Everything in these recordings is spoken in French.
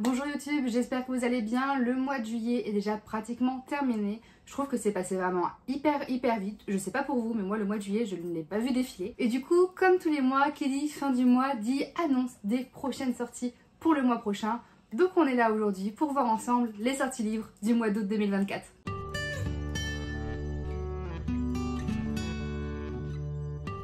Bonjour YouTube, j'espère que vous allez bien. Le mois de juillet est déjà pratiquement terminé. Je trouve que c'est passé vraiment hyper vite. Je sais pas pour vous, mais moi le mois de juillet je ne l'ai pas vu défiler. Et du coup, comme tous les mois, qui dit fin du mois dit annonce des prochaines sorties pour le mois prochain. Donc on est là aujourd'hui pour voir ensemble les sorties livres du mois d'août 2024.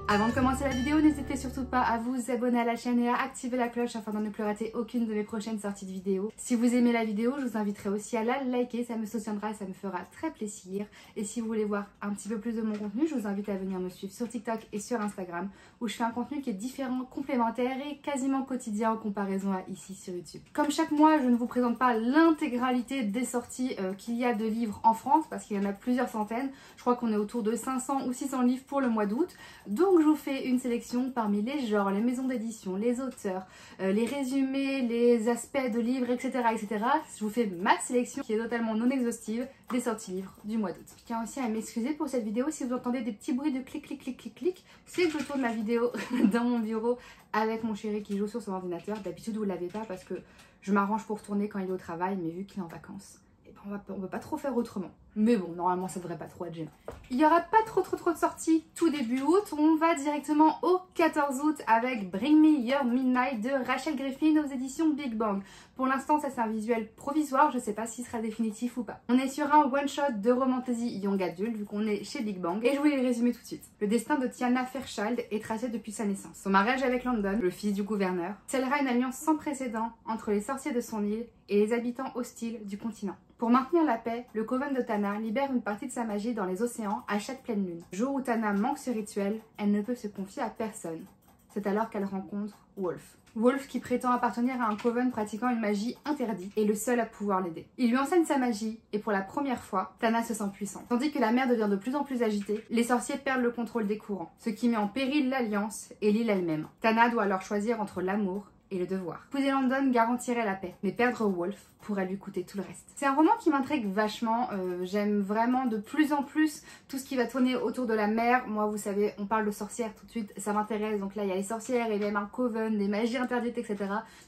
Avant de commencer la vidéo, n'hésitez surtout pas à vous abonner à la chaîne et à activer la cloche afin de ne plus rater aucune de mes prochaines sorties de vidéos. Si vous aimez la vidéo, je vous inviterai aussi à la liker, ça me soutiendra et ça me fera très plaisir. Et si vous voulez voir un petit peu plus de mon contenu, je vous invite à venir me suivre sur TikTok et sur Instagram où je fais un contenu qui est différent, complémentaire et quasiment quotidien en comparaison à ici sur YouTube. Comme chaque mois, je ne vous présente pas l'intégralité des sorties qu'il y a de livres en France parce qu'il y en a plusieurs centaines. Je crois qu'on est autour de 500 ou 600 livres pour le mois d'août. Donc je vous fais une sélection parmi les genres, les maisons d'édition, les auteurs, les résumés, les aspects de livres, etc., etc. Je vous fais ma sélection qui est totalement non exhaustive des sorties livres du mois d'août. Je tiens aussi à m'excuser pour cette vidéo si vous entendez des petits bruits de clic, clic, clic, clic, clic. C'est que je tourne ma vidéo dans mon bureau avec mon chéri qui joue sur son ordinateur. D'habitude vous ne l'avez pas parce que je m'arrange pour tourner quand il est au travail, mais vu qu'il est en vacances, eh ben on peut pas trop faire autrement. Mais bon, normalement ça devrait pas trop être gênant. Il n'y aura pas trop de sorties tout début août. On va directement au 14 août avec Bring Me Your Midnight de Rachel Griffin aux éditions Big Bang. Pour l'instant, ça c'est un visuel provisoire, je sais pas s'il sera définitif ou pas. On est sur un one-shot de romantasy young adult vu qu'on est chez Big Bang. Et je voulais le résumer tout de suite. Le destin de Tiana Fairchild est tracé depuis sa naissance. Son mariage avec Landon, le fils du gouverneur, scellera une alliance sans précédent entre les sorciers de son île et les habitants hostiles du continent. Pour maintenir la paix, le coven de Tana libère une partie de sa magie dans les océans à chaque pleine lune. Jour où Tana manque ce rituel, elle ne peut se confier à personne. C'est alors qu'elle rencontre Wolf. Wolf qui prétend appartenir à un coven pratiquant une magie interdite est le seul à pouvoir l'aider. Il lui enseigne sa magie et pour la première fois, Tana se sent puissante. Tandis que la mer devient de plus en plus agitée, les sorciers perdent le contrôle des courants, ce qui met en péril l'alliance et l'île elle-même. Tana doit alors choisir entre l'amour et le devoir. Épouser Landon garantirait la paix, mais perdre Wolf pourrait lui coûter tout le reste. C'est un roman qui m'intrigue vachement, j'aime vraiment de plus en plus tout ce qui va tourner autour de la mer. Moi vous savez, on parle de sorcières tout de suite, ça m'intéresse, donc là il y a les sorcières, il y a même un coven, des magies interdites, etc.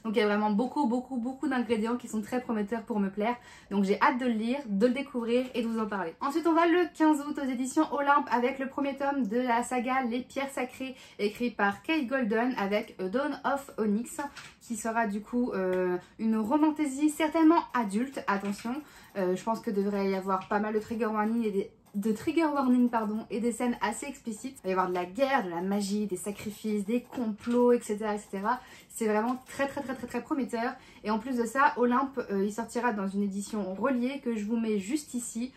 Donc il y a vraiment beaucoup d'ingrédients qui sont très prometteurs pour me plaire, donc j'ai hâte de le lire, de le découvrir et de vous en parler. Ensuite on va le 15 août aux éditions Olympe avec le premier tome de la saga Les Pierres Sacrées, écrit par Kate Golden avec A Dawn of Onyx, qui sera du coup une romantasy certainement adulte, attention, je pense que devrait y avoir pas mal de trigger warning et des scènes assez explicites. Il va y avoir de la guerre, de la magie, des sacrifices, des complots, etc. etc. C'est vraiment très prometteur. Et en plus de ça, Olympe, il sortira dans une édition reliée que je vous mets juste ici.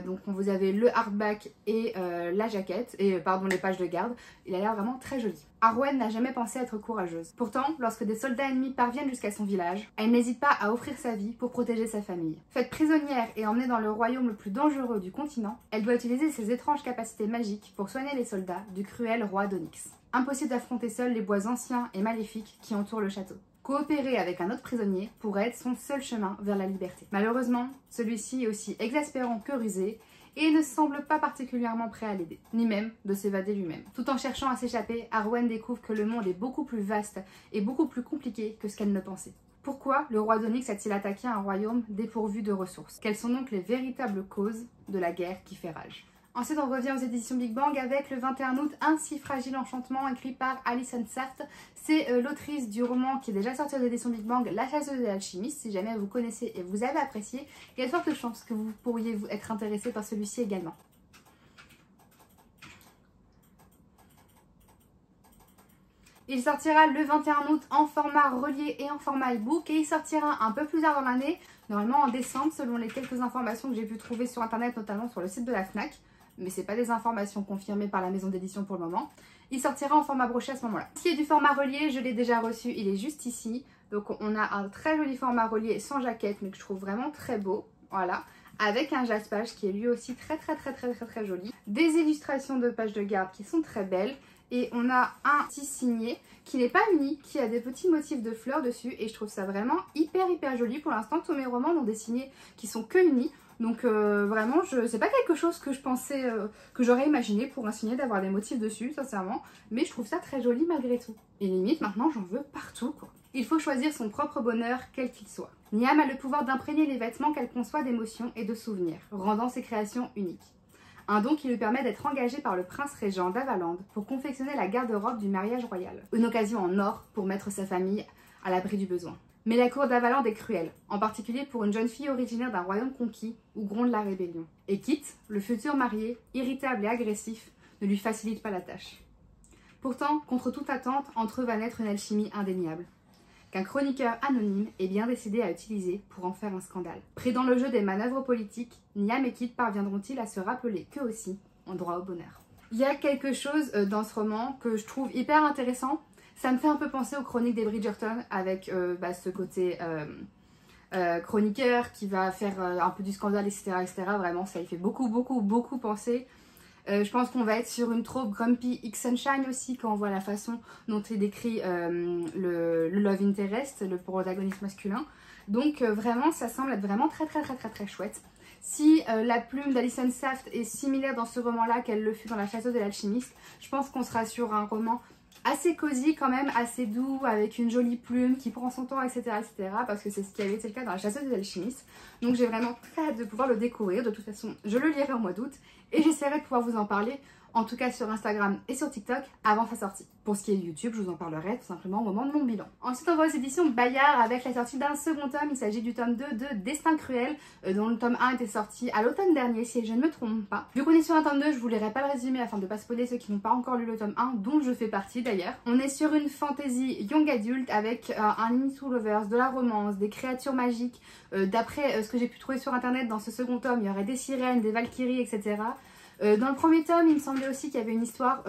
Donc vous avez le hardback et la jaquette, et pardon, les pages de garde. Il a l'air vraiment très joli. Arwen n'a jamais pensé être courageuse. Pourtant, lorsque des soldats ennemis parviennent jusqu'à son village, elle n'hésite pas à offrir sa vie pour protéger sa famille. Faite prisonnière et emmenée dans le royaume le plus dangereux du continent, elle doit utiliser ses étranges capacités magiques pour soigner les soldats du cruel roi d'Onyx. Impossible d'affronter seul les bois anciens et maléfiques qui entourent le château. Coopérer avec un autre prisonnier pourrait être son seul chemin vers la liberté. Malheureusement, celui-ci est aussi exaspérant que rusé et ne semble pas particulièrement prêt à l'aider, ni même de s'évader lui-même. Tout en cherchant à s'échapper, Arwen découvre que le monde est beaucoup plus vaste et beaucoup plus compliqué que ce qu'elle ne pensait. Pourquoi le roi d'Onyx a-t-il attaqué un royaume dépourvu de ressources? Quelles sont donc les véritables causes de la guerre qui fait rage? Ensuite, on revient aux éditions Big Bang avec le 21 août, Un si fragile enchantement, écrit par Alison Saft. C'est l'autrice du roman qui est déjà sorti aux éditions Big Bang, La chasseuse et l'alchimiste. Si jamais vous connaissez et vous avez apprécié, il y a de fortes chances que vous pourriez être intéressé par celui-ci également. Il sortira le 21 août en format relié et en format e-book et il sortira un peu plus tard dans l'année, normalement en décembre selon les quelques informations que j'ai pu trouver sur internet, notamment sur le site de la FNAC. Mais c'est pas des informations confirmées par la maison d'édition pour le moment. Il sortira en format broché à ce moment-là. Ce qui est du format relié, je l'ai déjà reçu, il est juste ici. Donc on a un très joli format relié sans jaquette, mais que je trouve vraiment très beau. Voilà. Avec un jaspage qui est lui aussi très joli. Des illustrations de pages de garde qui sont très belles. Et on a un petit signé qui n'est pas uni, qui a des petits motifs de fleurs dessus. Et je trouve ça vraiment hyper joli. Pour l'instant, tous mes romans ont des signés qui sont que unis. Donc vraiment, c'est pas quelque chose que je pensais, que j'aurais imaginé pour un signet d'avoir des motifs dessus, sincèrement. Mais je trouve ça très joli malgré tout. Et limite, maintenant, j'en veux partout, quoi. Il faut choisir son propre bonheur, quel qu'il soit. Niam a le pouvoir d'imprégner les vêtements qu'elle conçoit d'émotions et de souvenirs, rendant ses créations uniques. Un don qui lui permet d'être engagée par le prince régent d'Avaland pour confectionner la garde-robe du mariage royal. Une occasion en or pour mettre sa famille à l'abri du besoin. Mais la cour d'Avaland est cruelle, en particulier pour une jeune fille originaire d'un royaume conquis où gronde la rébellion. Et Kit, le futur marié, irritable et agressif, ne lui facilite pas la tâche. Pourtant, contre toute attente, entre eux va naître une alchimie indéniable, qu'un chroniqueur anonyme est bien décidé à utiliser pour en faire un scandale. Pris dans le jeu des manœuvres politiques, Niam et Kit parviendront-ils à se rappeler qu'eux aussi ont droit au bonheur? Il y a quelque chose dans ce roman que je trouve hyper intéressant. Ça me fait un peu penser aux chroniques des Bridgerton avec ce côté chroniqueur qui va faire un peu du scandale, etc., etc. Vraiment, ça y fait beaucoup penser. Je pense qu'on va être sur une troupe Grumpy X Sunshine aussi quand on voit la façon dont est décrit le love interest, le protagoniste masculin. Donc vraiment, ça semble être vraiment très chouette. Si la plume d'Alison Saft est similaire dans ce roman-là qu'elle le fut dans La Chasseuse de l'Alchimiste, je pense qu'on sera sur un roman assez cosy quand même, assez doux, avec une jolie plume qui prend son temps, etc. parce que c'est ce qui avait été le cas dans La Chasseuse de l'Alchimiste. Donc j'ai vraiment très hâte de pouvoir le découvrir. De toute façon, je le lirai au mois d'août et j'essaierai de pouvoir vous en parler, en tout cas sur Instagram et sur TikTok, avant sa sortie. Pour ce qui est de YouTube, je vous en parlerai tout simplement au moment de mon bilan. Ensuite, on va aux éditions Bayard avec la sortie d'un second tome. Il s'agit du tome 2 de Destin Cruel, dont le tome 1 était sorti à l'automne dernier, si je ne me trompe pas. Vu qu'on est sur un tome 2, je vous lirai pas le résumé afin de ne pas spoiler ceux qui n'ont pas encore lu le tome 1, dont je fais partie d'ailleurs. On est sur une fantasy young adulte avec un Into Lovers, de la romance, des créatures magiques. D'après ce que j'ai pu trouver sur internet, dans ce second tome, il y aurait des sirènes, des valkyries, etc. Dans le premier tome, il me semblait aussi qu'il y avait une histoire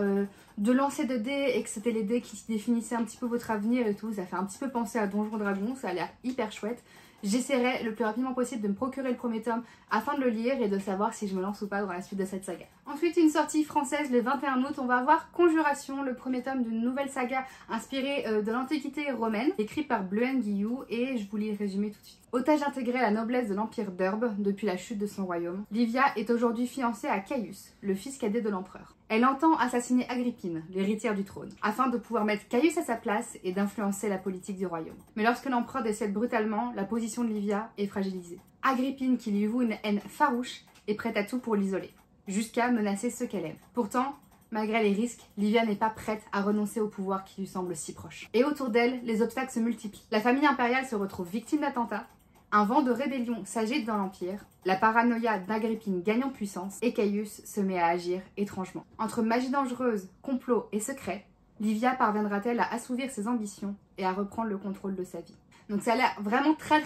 de lancer de dés et que c'était les dés qui définissaient un petit peu votre avenir et tout. Ça fait un petit peu penser à Donjons Dragons, ça a l'air hyper chouette. J'essaierai le plus rapidement possible de me procurer le premier tome afin de le lire et de savoir si je me lance ou pas dans la suite de cette saga. Ensuite, une sortie française le 21 août, on va voir Conjuration, le premier tome d'une nouvelle saga inspirée de l'Antiquité romaine, écrit par Bleuhen Guillou, et je vous lis le résumé tout de suite. Otage intégré à la noblesse de l'Empire d'Urbe depuis la chute de son royaume, Livia est aujourd'hui fiancée à Caius, le fils cadet de l'empereur. Elle entend assassiner Agrippine, l'héritière du trône, afin de pouvoir mettre Caius à sa place et d'influencer la politique du royaume. Mais lorsque l'empereur décède brutalement, la position de Livia est fragilisée. Agrippine, qui lui voue une haine farouche, est prête à tout pour l'isoler, jusqu'à menacer ceux qu'elle aime. Pourtant, malgré les risques, Livia n'est pas prête à renoncer au pouvoir qui lui semble si proche. Et autour d'elle, les obstacles se multiplient. La famille impériale se retrouve victime d'attentats, un vent de rébellion s'agite dans l'Empire, la paranoïa d'Agrippine gagne en puissance et Caius se met à agir étrangement. Entre magie dangereuse, complot et secret, Livia parviendra-t-elle à assouvir ses ambitions et à reprendre le contrôle de sa vie? Donc ça a l'air vraiment très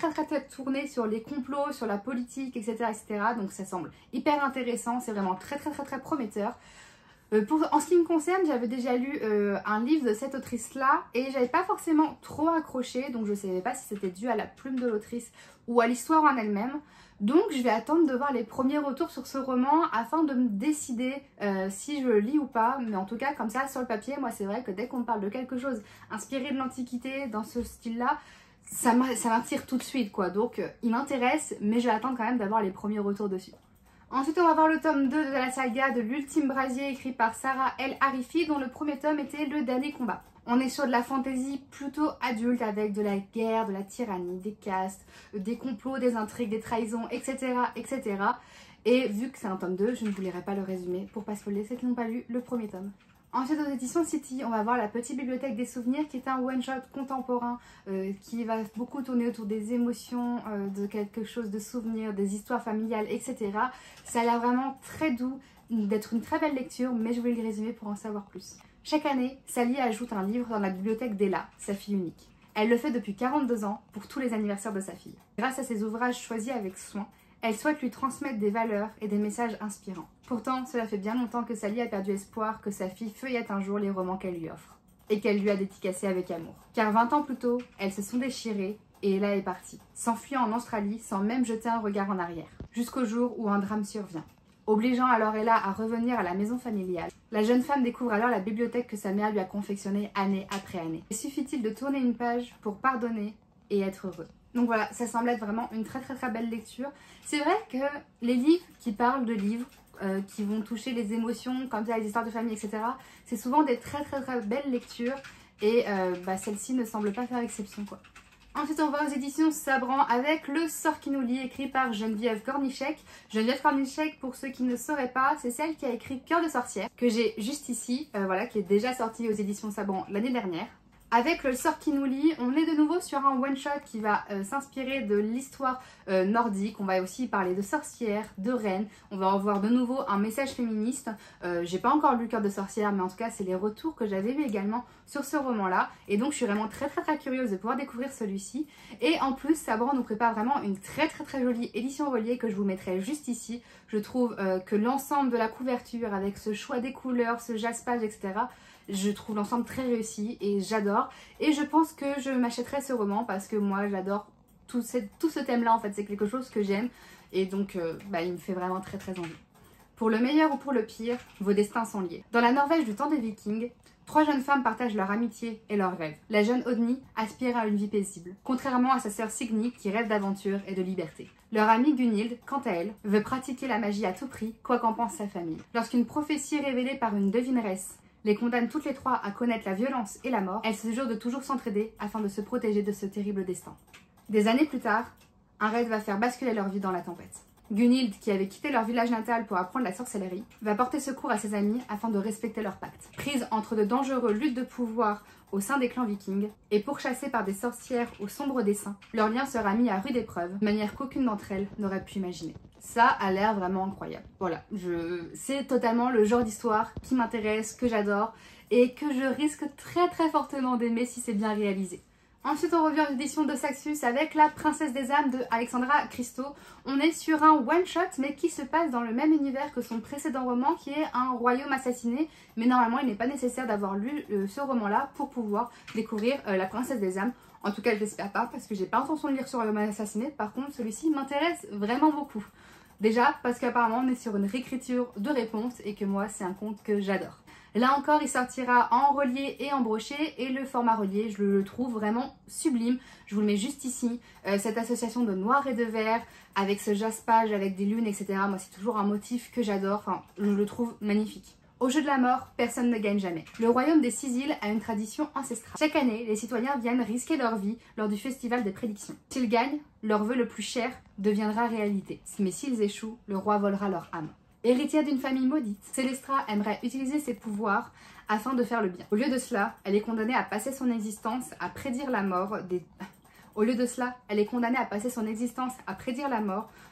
tourné sur les complots, sur la politique, etc. Donc ça semble hyper intéressant, c'est vraiment très prometteur. En ce qui me concerne, j'avais déjà lu un livre de cette autrice-là et j'avais pas forcément trop accroché, donc je ne savais pas si c'était dû à la plume de l'autrice ou à l'histoire en elle-même. Donc je vais attendre de voir les premiers retours sur ce roman afin de me décider si je le lis ou pas. Mais en tout cas, comme ça, sur le papier, moi c'est vrai que dès qu'on me parle de quelque chose inspiré de l'Antiquité, dans ce style-là, ça m'attire tout de suite, quoi. Donc il m'intéresse, mais je vais attendre quand même d'avoir les premiers retours dessus. Ensuite, on va voir le tome 2 de la saga de l'Ultime Brasier, écrit par Sarah El Harifi, dont le premier tome était Le Dernier Combat. On est sur de la fantasy plutôt adulte, avec de la guerre, de la tyrannie, des castes, des complots, des intrigues, des trahisons, etc. Et vu que c'est un tome 2, je ne vous lirai pas le résumé pour pas spoiler ceux qui n'ont pas lu le premier tome. Ensuite, aux éditions City, on va voir La Petite Bibliothèque des Souvenirs, qui est un one-shot contemporain qui va beaucoup tourner autour des émotions, de quelque chose de souvenirs, des histoires familiales, etc. Ça a l'air vraiment très doux, d'être une très belle lecture, mais je vais le résumer pour en savoir plus. Chaque année, Sally ajoute un livre dans la bibliothèque d'Ella, sa fille unique. Elle le fait depuis 42 ans pour tous les anniversaires de sa fille. Grâce à ses ouvrages choisis avec soin, elle souhaite lui transmettre des valeurs et des messages inspirants. Pourtant, cela fait bien longtemps que Sally a perdu espoir que sa fille feuillette un jour les romans qu'elle lui offre et qu'elle lui a dédicacés avec amour. Car 20 ans plus tôt, elles se sont déchirées et Ella est partie, s'enfuyant en Australie sans même jeter un regard en arrière, jusqu'au jour où un drame survient. Obligeant alors Ella à revenir à la maison familiale, la jeune femme découvre alors la bibliothèque que sa mère lui a confectionnée année après année. Suffit-il de tourner une page pour pardonner et être heureux? Donc voilà, ça semble être vraiment une très belle lecture. C'est vrai que les livres qui parlent de livres, qui vont toucher les émotions, comme ça, les histoires de famille, etc., c'est souvent des très belles lectures. et celle-ci ne semble pas faire exception quoi. Ensuite, on va aux éditions Sabran avec Le sort qui nous lie, écrit par Geneviève Cornichek. Geneviève Cornichek, pour ceux qui ne sauraient pas, c'est celle qui a écrit Cœur de sorcière, que j'ai juste ici, qui est déjà sorti aux éditions Sabran l'année dernière. Avec Le sort qui nous lie, on est de nouveau sur un one-shot qui va s'inspirer de l'histoire nordique. On va aussi parler de sorcières, de reines. On va revoir de nouveau un message féministe. J'ai pas encore lu Cœur de sorcière, mais en tout cas, c'est les retours que j'avais eu également sur ce roman-là. Et donc, je suis vraiment très curieuse de pouvoir découvrir celui-ci. Et en plus, Sabran nous prépare vraiment une très jolie édition reliée que je vous mettrai juste ici. Je trouve que l'ensemble de la couverture, avec ce choix des couleurs, ce jaspage, etc., je trouve l'ensemble très réussi et j'adore. Et je pense que je m'achèterai ce roman parce que moi j'adore tout ce thème là en fait, c'est quelque chose que j'aime et donc il me fait vraiment très envie. Pour le meilleur ou pour le pire, vos destins sont liés. Dans la Norvège du temps des Vikings, 3 jeunes femmes partagent leur amitié et leurs rêves. La jeune Odny aspire à une vie paisible, contrairement à sa sœur Signy qui rêve d'aventure et de liberté. Leur amie Gunhild, quant à elle, veut pratiquer la magie à tout prix, quoi qu'en pense sa famille. Lorsqu'une prophétie révélée par une devineresse les condamne toutes les 3 à connaître la violence et la mort, elles se jurent de toujours s'entraider afin de se protéger de ce terrible destin. Des années plus tard, un raid va faire basculer leur vie dans la tempête. Gunhild, qui avait quitté leur village natal pour apprendre la sorcellerie, va porter secours à ses amis afin de respecter leur pacte. Prise entre de dangereux luttes de pouvoir au sein des clans vikings et pourchassée par des sorcières aux sombres desseins, leur lien sera mis à rude épreuve, de manière qu'aucune d'entre elles n'aurait pu imaginer. Ça a l'air vraiment incroyable. Voilà, c'est totalement le genre d'histoire qui m'intéresse, que j'adore et que je risque très fortement d'aimer si c'est bien réalisé. Ensuite, on revient aux éditions de Saxus avec La Princesse des âmes de Alexandra Christo. On est sur un one-shot, mais qui se passe dans le même univers que son précédent roman, qui est Un royaume assassiné. Mais normalement, il n'est pas nécessaire d'avoir lu ce roman-là pour pouvoir découvrir La Princesse des âmes. En tout cas, je l'espère pas, parce que j'ai pas intention de lire ce royaume assassiné. Par contre, celui-ci m'intéresse vraiment beaucoup. Déjà, parce qu'apparemment, on est sur une réécriture de réponse et que moi, c'est un conte que j'adore. Là encore, il sortira en relié et en brochet et le format relié, je le trouve vraiment sublime. Je vous le mets juste ici. Cette association de noir et de vert avec ce jaspage, avec des lunes, etc. Moi, c'est toujours un motif que j'adore. Enfin, je le trouve magnifique. Au jeu de la mort, personne ne gagne jamais. Le royaume des 6 îles a une tradition ancestrale. Chaque année, les citoyens viennent risquer leur vie lors du festival des prédictions. S'ils gagnent, leur vœu le plus cher deviendra réalité. Mais s'ils échouent, le roi volera leur âme. Héritière d'une famille maudite, Célestra aimerait utiliser ses pouvoirs afin de faire le bien. Au lieu de cela, elle est condamnée à passer son existence à prédire la mort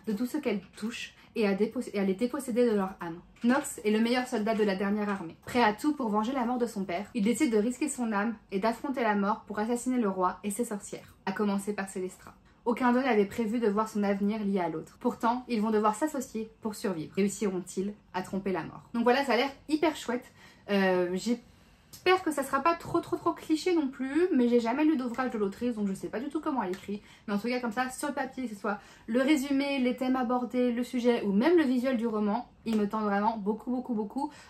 de tout ce qu'elle touche et à les déposséder de leur âme. Nox est le meilleur soldat de la dernière armée. Prêt à tout pour venger la mort de son père, il décide de risquer son âme et d'affronter la mort pour assassiner le roi et ses sorcières, à commencer par Célestra. Aucun d'eux n'avait prévu de voir son avenir lié à l'autre. Pourtant, ils vont devoir s'associer pour survivre. Réussiront-ils à tromper la mort? Donc voilà, ça a l'air hyper chouette. J'espère que ça sera pas trop cliché non plus, mais j'ai jamais lu d'ouvrage de l'autrice, donc je sais pas du tout comment elle écrit. Mais en tout cas, comme ça, sur le papier, que ce soit le résumé, les thèmes abordés, le sujet ou même le visuel du roman, il me tente vraiment beaucoup.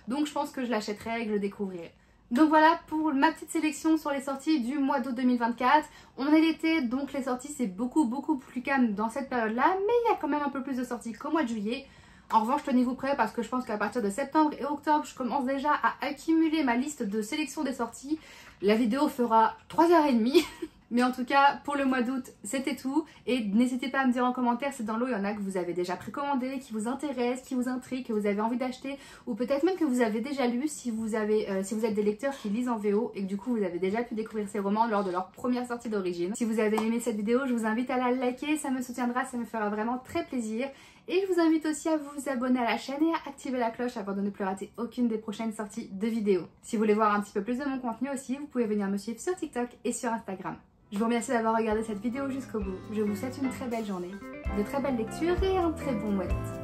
Donc je pense que je l'achèterai et que je le découvrirai. Donc voilà pour ma petite sélection sur les sorties du mois d'août 2024. On est l'été, donc les sorties c'est beaucoup plus calme dans cette période-là, mais il y a quand même un peu plus de sorties qu'au mois de juillet. En revanche, tenez-vous prêts parce que je pense qu'à partir de septembre et octobre, je commence déjà à accumuler ma liste de sélection des sorties. La vidéo fera 3h30. Mais en tout cas, pour le mois d'août, c'était tout. Et n'hésitez pas à me dire en commentaire si dans l'eau, il y en a que vous avez déjà précommandé, qui vous intéressent, qui vous intriguent, que vous avez envie d'acheter. Ou peut-être même que vous avez déjà lu si vous êtes des lecteurs qui lisent en VO et que du coup, vous avez déjà pu découvrir ces romans lors de leur première sortie d'origine. Si vous avez aimé cette vidéo, je vous invite à la liker, ça me soutiendra, ça me fera vraiment très plaisir. Et je vous invite aussi à vous abonner à la chaîne et à activer la cloche afin de ne plus rater aucune des prochaines sorties de vidéos. Si vous voulez voir un petit peu plus de mon contenu aussi, vous pouvez venir me suivre sur TikTok et sur Instagram. Je vous remercie d'avoir regardé cette vidéo jusqu'au bout. Je vous souhaite une très belle journée, de très belles lectures et un très bon mois d'août.